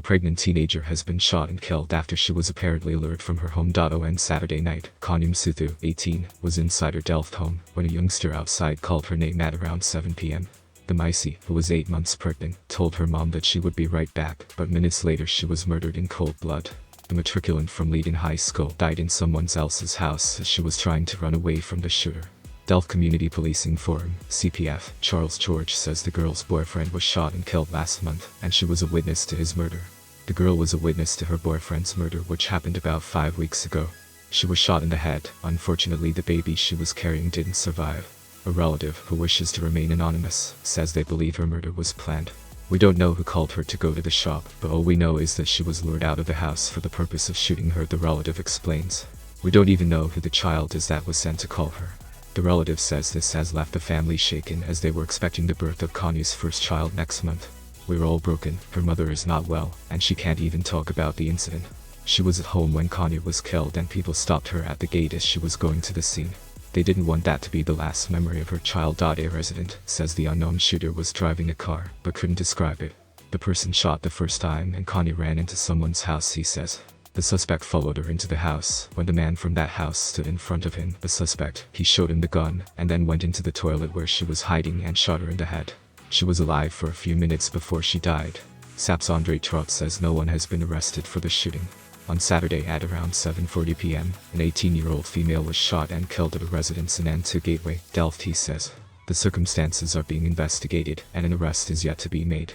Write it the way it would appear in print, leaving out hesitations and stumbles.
A pregnant teenager has been shot and killed after she was apparently lured from her home. On Saturday night, Khanya Msuthu, 18, was inside her Delft home when a youngster outside called her name at around 7 p.m. The Maisie, who was 8 months pregnant, told her mom that she would be right back, but minutes later she was murdered in cold blood. The matriculant from Leiden High School died in someone else's house as she was trying to run away from the shooter. Delft Community Policing Forum, CPF, Charles George says the girl's boyfriend was shot and killed last month, and she was a witness to his murder. The girl was a witness to her boyfriend's murder, which happened about 5 weeks ago. She was shot in the head. Unfortunately, the baby she was carrying didn't survive. A relative, who wishes to remain anonymous, says they believe her murder was planned. We don't know who called her to go to the shop, but all we know is that she was lured out of the house for the purpose of shooting her, the relative explains. We don't even know who the child is that was sent to call her. The relative says this has left the family shaken as they were expecting the birth of Khanya's first child next month. We're all broken, her mother is not well, and she can't even talk about the incident. She was at home when Khanya was killed and people stopped her at the gate as she was going to the scene. They didn't want that to be the last memory of her child. A resident says the unknown shooter was driving a car, but couldn't describe it. The person shot the first time and Khanya ran into someone's house, he says. The suspect followed her into the house. When the man from that house stood in front of him, the suspect, he showed him the gun, and then went into the toilet where she was hiding and shot her in the head. She was alive for a few minutes before she died. SAP's Andre Trott says no one has been arrested for the shooting. On Saturday at around 7:40 p.m., an 18-year-old female was shot and killed at a residence in N2 Gateway, Delft, he says. The circumstances are being investigated and an arrest is yet to be made.